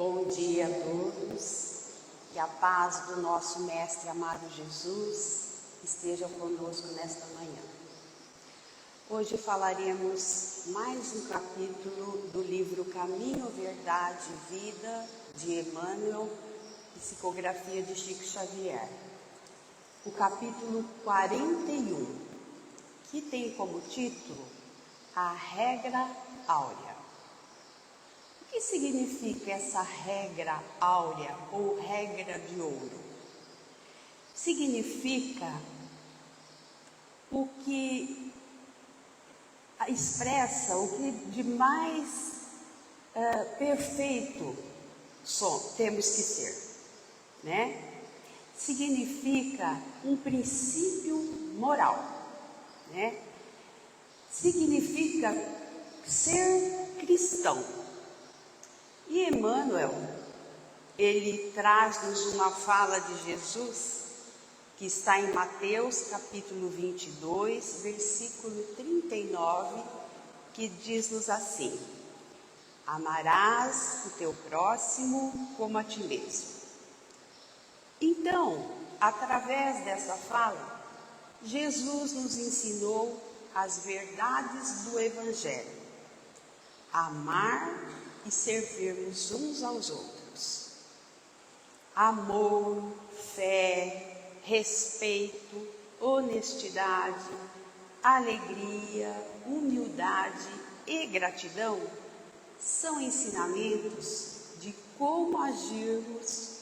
Bom dia a todos, que a paz do nosso Mestre amado Jesus esteja conosco nesta manhã. Hoje falaremos mais um capítulo do livro Caminho, Verdade e Vida, de Emmanuel, psicografia de Chico Xavier. O capítulo 41, que tem como título A Regra Áurea. O que significa essa regra áurea ou regra de ouro? Significa o que expressa o que de mais perfeito temos que ser, né? Significa um princípio moral, né? Significa ser cristão. E Emmanuel, ele traz-nos uma fala de Jesus, que está em Mateus capítulo 22, versículo 39, que diz-nos assim: amarás o teu próximo como a ti mesmo. Então, através dessa fala, Jesus nos ensinou as verdades do Evangelho. Amar e servirmos uns aos outros. Amor, fé, respeito, honestidade, alegria, humildade e gratidão são ensinamentos de como agirmos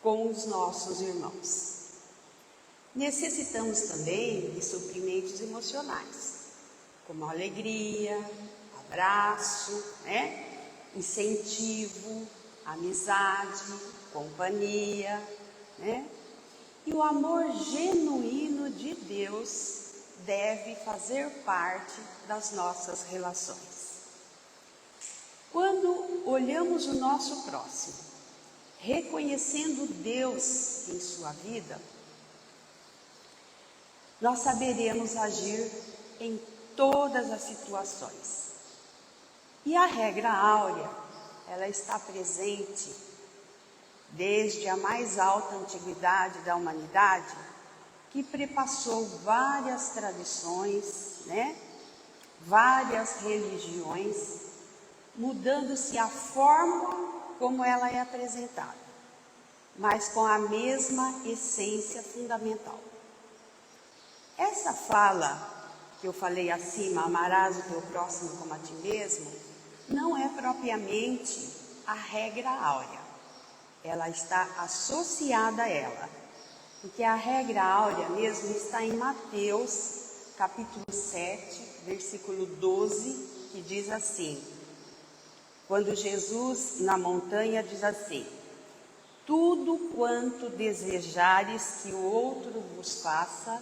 com os nossos irmãos. Necessitamos também de suprimentos emocionais, como alegria, abraço, né? Incentivo, amizade, companhia, né? E o amor genuíno de Deus deve fazer parte das nossas relações. Quando olhamos o nosso próximo, reconhecendo Deus em sua vida, nós saberemos agir em todas as situações. E a regra áurea, ela está presente desde a mais alta antiguidade da humanidade, que perpassou várias tradições, né? Várias religiões, mudando-se a forma como ela é apresentada, mas com a mesma essência fundamental. Essa fala que eu falei acima, amarás o teu próximo como a ti mesmo, não é propriamente a regra áurea. Ela está associada a ela, porque a regra áurea mesmo está em Mateus, capítulo 7, versículo 12, que diz assim, quando Jesus na montanha diz assim: tudo quanto desejares que o outro vos faça,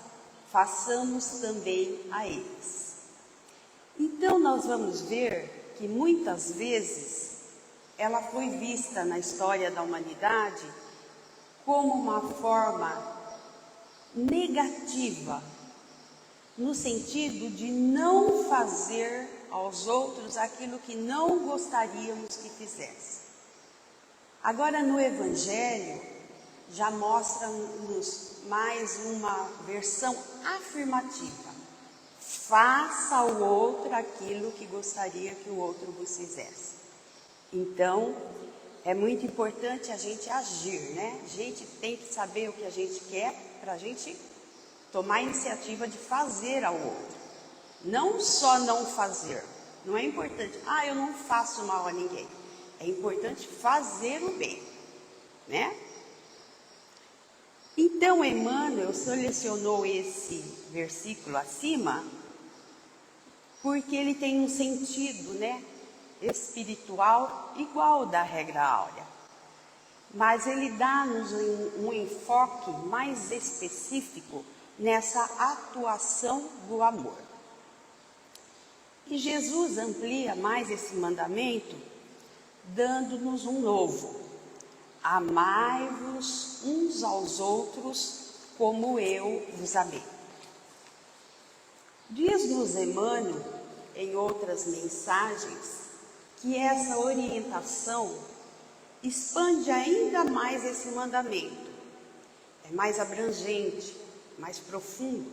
façamos também a eles. Então nós vamos ver que muitas vezes ela foi vista na história da humanidade como uma forma negativa, no sentido de não fazer aos outros aquilo que não gostaríamos que fizesse. Agora no Evangelho já mostra-nos mais uma versão afirmativa. Faça ao outro aquilo que gostaria que o outro vos fizesse. Então, é muito importante a gente agir, né? A gente tem que saber o que a gente quer para a gente tomar a iniciativa de fazer ao outro. Não só não fazer. Não é importante, eu não faço mal a ninguém. É importante fazer o bem, né? Então, Emmanuel selecionou esse versículo acima porque ele tem um sentido, né, espiritual igual da regra áurea. Mas ele dá-nos um enfoque mais específico nessa atuação do amor. E Jesus amplia mais esse mandamento, dando-nos um novo: amai-vos uns aos outros como eu vos amei. Diz-nos Emmanuel, em outras mensagens, que essa orientação expande ainda mais esse mandamento. É mais abrangente, mais profundo.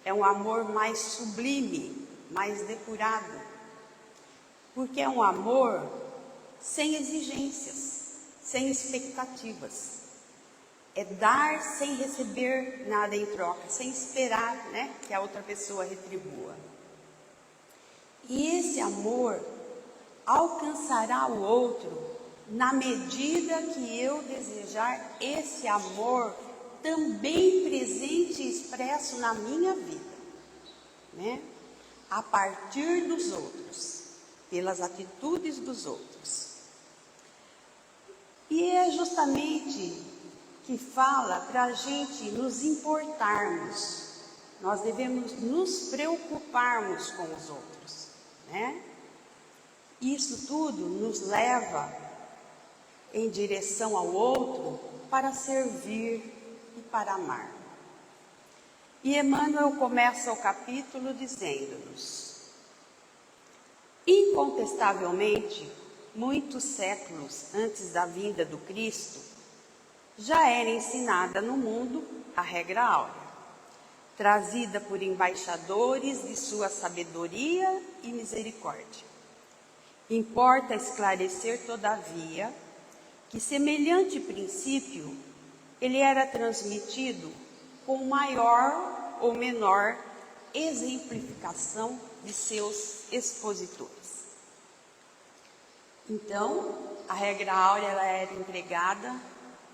É um amor mais sublime, mais depurado. Porque é um amor sem exigências, sem expectativas. É dar sem receber nada em troca, sem esperar, né, que a outra pessoa retribua. E esse amor alcançará o outro na medida que eu desejar esse amor também presente e expresso na minha vida, né? A partir dos outros, pelas atitudes dos outros. E é justamente que fala para a gente nos importarmos. Nós devemos nos preocuparmos com os outros, né? Isso tudo nos leva em direção ao outro para servir e para amar. E Emmanuel começa o capítulo dizendo-nos: incontestavelmente, muitos séculos antes da vinda do Cristo, já era ensinada no mundo a regra áurea, trazida por embaixadores de sua sabedoria e misericórdia. Importa esclarecer, todavia, que semelhante princípio ele era transmitido com maior ou menor exemplificação de seus expositores. Então, a regra áurea ela era empregada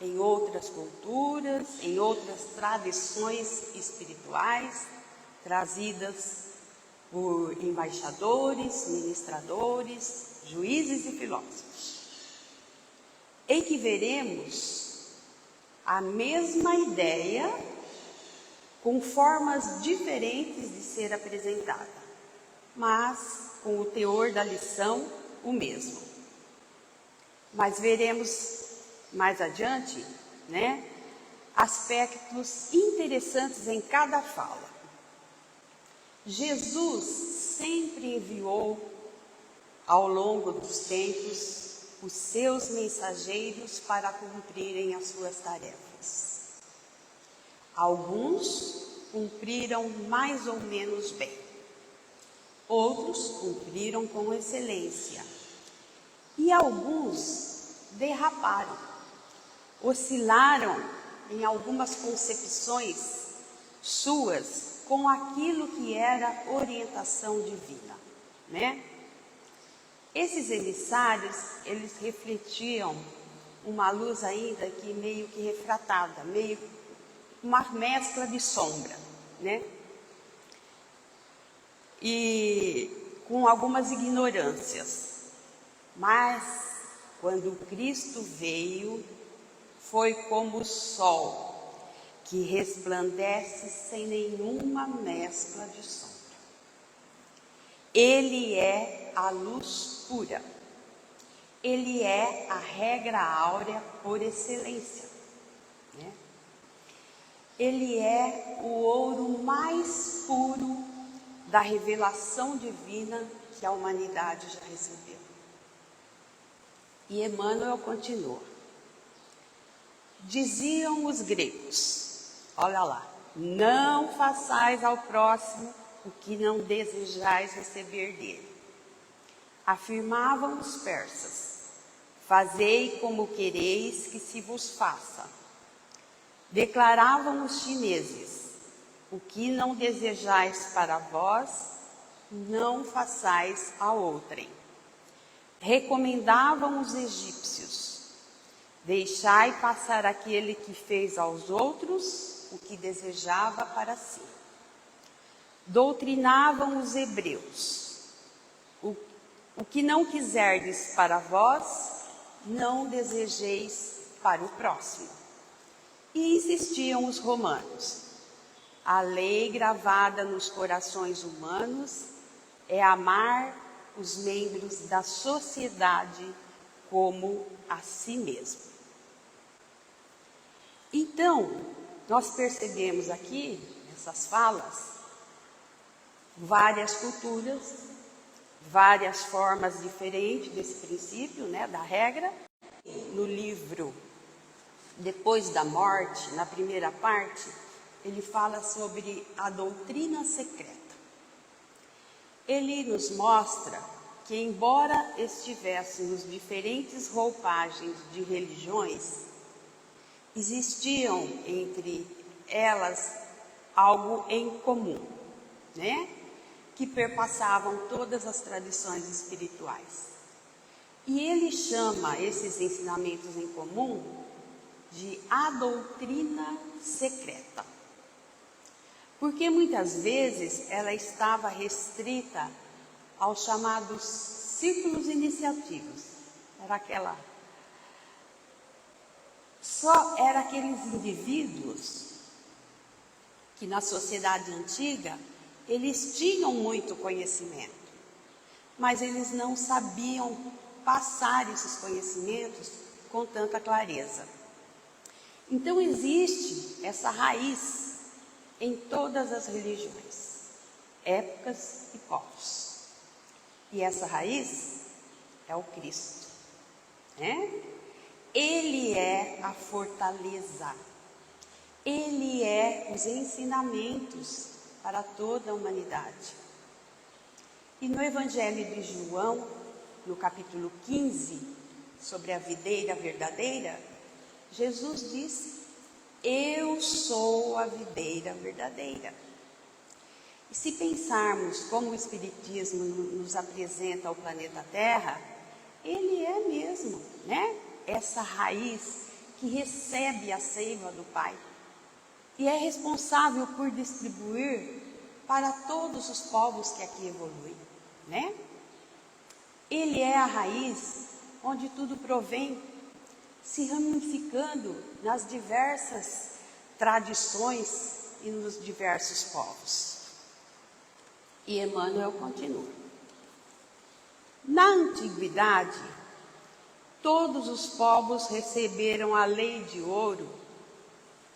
em outras culturas, em outras tradições espirituais, trazidas por embaixadores, ministradores, juízes e filósofos, em que veremos a mesma ideia com formas diferentes de ser apresentada, mas com o teor da lição o mesmo. Mas veremos mais adiante, né, aspectos interessantes em cada fala. Jesus sempre enviou, ao longo dos tempos, os seus mensageiros para cumprirem as suas tarefas. Alguns cumpriram mais ou menos bem, outros cumpriram com excelência, e alguns derraparam, oscilaram em algumas concepções suas com aquilo que era orientação divina, né? Esses emissários, eles refletiam uma luz ainda que meio que refratada, meio uma mescla de sombra, né? E com algumas ignorâncias. Mas quando Cristo veio, foi como o sol, que resplandece sem nenhuma mescla de sombra. Ele é a luz pura. Ele é a regra áurea por excelência, né? Ele é o ouro mais puro da revelação divina que a humanidade já recebeu. E Emmanuel continua. Diziam os gregos, olha lá, não façais ao próximo o que não desejais receber dele. Afirmavam os persas, fazei como quereis que se vos faça. Declaravam os chineses, o que não desejais para vós, não façais a outrem. Recomendavam os egípcios, deixai passar aquele que fez aos outros o que desejava para si. Doutrinavam os hebreus, o que não quiserdes para vós, não desejeis para o próximo. E insistiam os romanos. A lei gravada nos corações humanos é amar os membros da sociedade como a si mesmo. Então, nós percebemos aqui, nessas falas, várias culturas, várias formas diferentes desse princípio, né, da regra, No livro Depois da Morte, na primeira parte, ele fala sobre a doutrina secreta. Ele nos mostra que, embora estivéssemos diferentes roupagens de religiões, existiam entre elas algo em comum, né? Que perpassavam todas as tradições espirituais. E ele chama esses ensinamentos em comum de a doutrina secreta. Porque muitas vezes ela estava restrita aos chamados círculos iniciativos. Só era aqueles indivíduos que na sociedade antiga eles tinham muito conhecimento, mas eles não sabiam passar esses conhecimentos com tanta clareza. Então existe essa raiz em todas as religiões, épocas e povos. E essa raiz é o Cristo, né? Ele é a fortaleza, ele é os ensinamentos para toda a humanidade. E no Evangelho de João, no capítulo 15, sobre a videira verdadeira, Jesus disse: eu sou a videira verdadeira. E se pensarmos como o Espiritismo nos apresenta ao planeta Terra, ele é mesmo, né? Essa raiz que recebe a seiva do Pai e é responsável por distribuir para todos os povos que aqui evoluem, né? Ele é a raiz onde tudo provém, se ramificando nas diversas tradições e nos diversos povos. E Emmanuel continua. Na antiguidade, todos os povos receberam a lei de ouro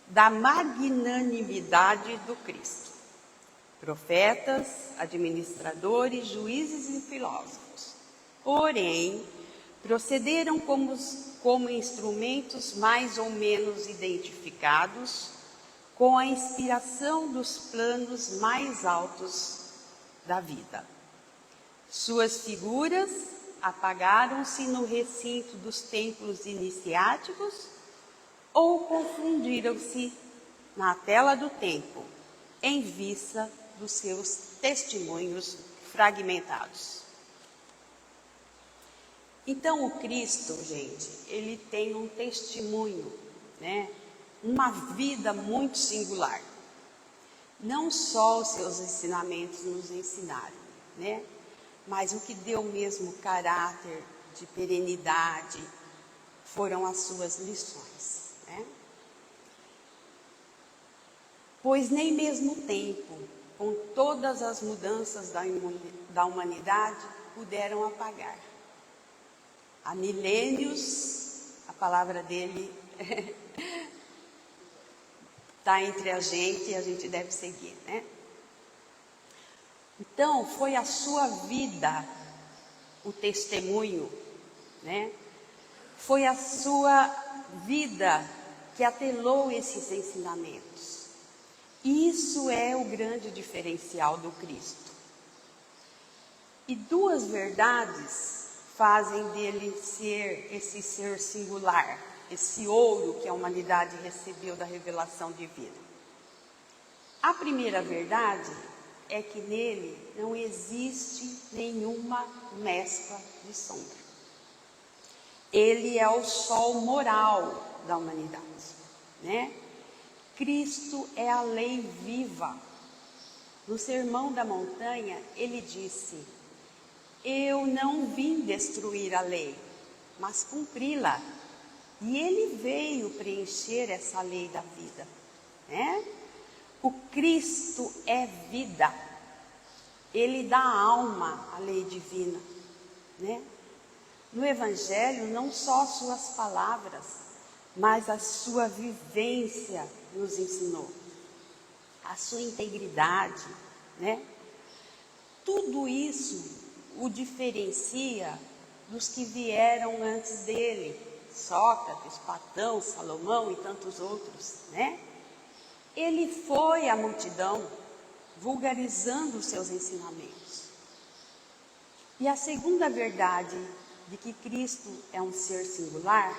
da magnanimidade do Cristo. Profetas, administradores, juízes e filósofos. Porém, procederam como instrumentos mais ou menos identificados com a inspiração dos planos mais altos da vida. Suas figuras apagaram-se no recinto dos templos iniciáticos ou confundiram-se na tela do tempo, em vista dos seus testemunhos fragmentados. Então o Cristo, gente, ele tem um testemunho, né? Uma vida muito singular. Não só os seus ensinamentos nos ensinaram, né? Mas o que deu mesmo caráter de perenidade foram as suas lições, né? Pois nem mesmo o tempo, com todas as mudanças da humanidade, puderam apagar. Há milênios, a palavra dele está entre a gente e a gente deve seguir, né? Então, foi a sua vida o testemunho, né? Foi a sua vida que atelou esses ensinamentos. Isso é o grande diferencial do Cristo. E duas verdades fazem dele ser esse ser singular, esse ouro que a humanidade recebeu da revelação divina. A primeira verdade é que nele não existe nenhuma mescla de sombra. Ele é o sol moral da humanidade, né? Cristo é a lei viva. No Sermão da Montanha, ele disse: eu não vim destruir a lei, mas cumpri-la. E ele veio preencher essa lei da vida, né? O Cristo é vida. Ele dá alma à lei divina, né? No Evangelho, não só suas palavras, mas a sua vivência nos ensinou. A sua integridade, né? Tudo isso o diferencia dos que vieram antes dele, Sócrates, Platão, Salomão e tantos outros, né? Ele foi à multidão vulgarizando os seus ensinamentos. E a segunda verdade de que Cristo é um ser singular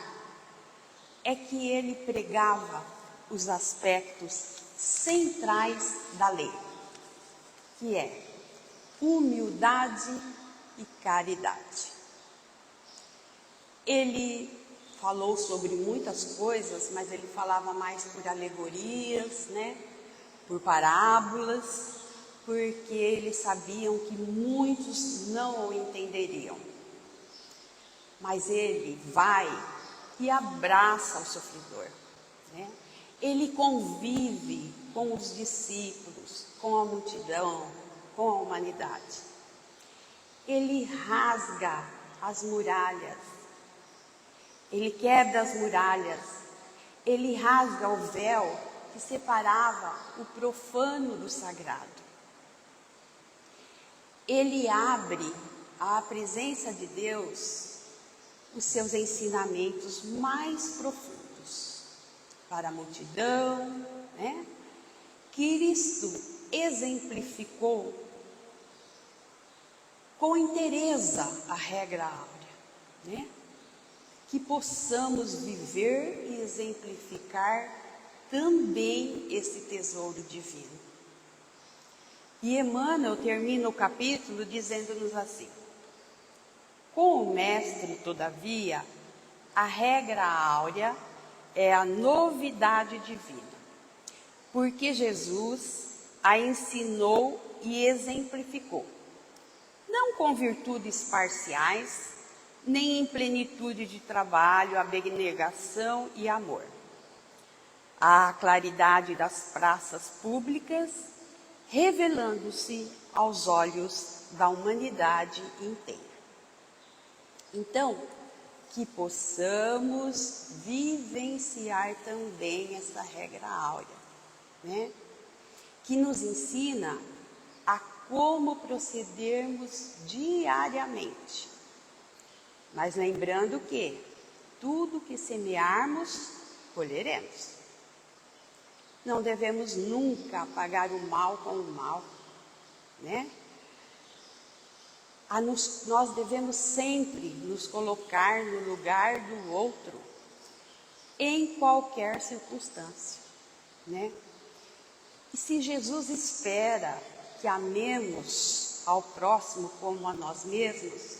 é que ele pregava os aspectos centrais da lei, que é humildade e caridade. Ele falou sobre muitas coisas, mas ele falava mais por alegorias, né? Por parábolas, porque eles sabiam que muitos não o entenderiam. Mas ele vai e abraça o sofredor, né? Ele convive com os discípulos, com a multidão, com a humanidade. Ele rasga as muralhas, ele quebra as muralhas, ele rasga o véu que separava o profano do sagrado. Ele abre à presença de Deus os seus ensinamentos mais profundos para a multidão, né? Cristo exemplificou com inteireza a regra áurea, né? Que possamos viver e exemplificar também esse tesouro divino. E Emmanuel termina o capítulo dizendo-nos assim: com o Mestre, todavia, a regra áurea é a novidade divina, porque Jesus a ensinou e exemplificou, não com virtudes parciais, nem em plenitude de trabalho, abnegação e amor. A claridade das praças públicas, revelando-se aos olhos da humanidade inteira. Então, que possamos vivenciar também essa regra áurea, né? Que nos ensina a como procedermos diariamente. Mas lembrando que tudo que semearmos, colheremos. Não devemos nunca pagar o mal com o mal, né? Nós devemos sempre nos colocar no lugar do outro, em qualquer circunstância, né? E se Jesus espera que amemos ao próximo como a nós mesmos,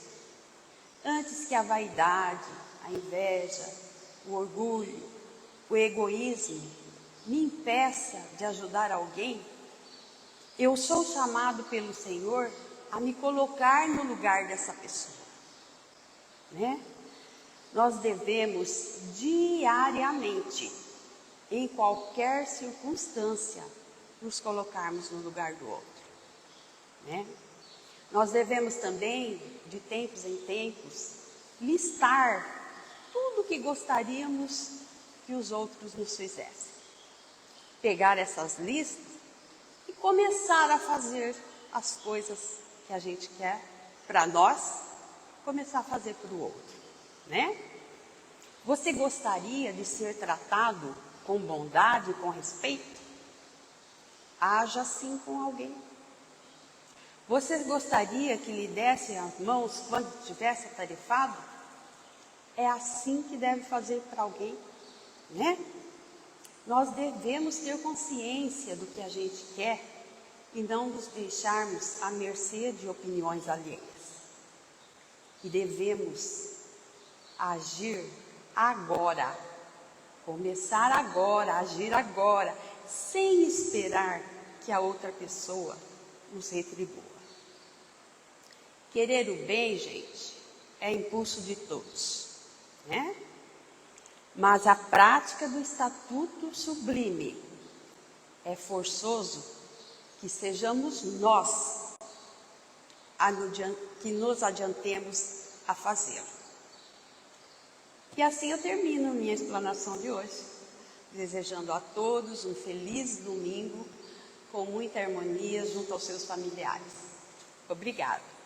antes que a vaidade, a inveja, o orgulho, o egoísmo me impeça de ajudar alguém, eu sou chamado pelo Senhor a me colocar no lugar dessa pessoa, né? Nós devemos diariamente, em qualquer circunstância, nos colocarmos no lugar do outro, né? Nós devemos também, de tempos em tempos, listar tudo o que gostaríamos que os outros nos fizessem. Pegar essas listas e começar a fazer as coisas que a gente quer para nós, começar a fazer para o outro, né? Você gostaria de ser tratado com bondade, com respeito? Haja assim com alguém. Você gostaria que lhe dessem as mãos quando estivesse atarefado? É assim que deve fazer para alguém, né? Nós devemos ter consciência do que a gente quer e não nos deixarmos à mercê de opiniões alheias. E devemos agir agora, começar agora, agir agora, sem esperar que a outra pessoa nos retribua. Querer o bem, gente, é impulso de todos, né? Mas a prática do estatuto sublime é forçoso que sejamos nós que nos adiantemos a fazê-lo. E assim eu termino minha explanação de hoje, desejando a todos um feliz domingo, com muita harmonia junto aos seus familiares. Obrigada.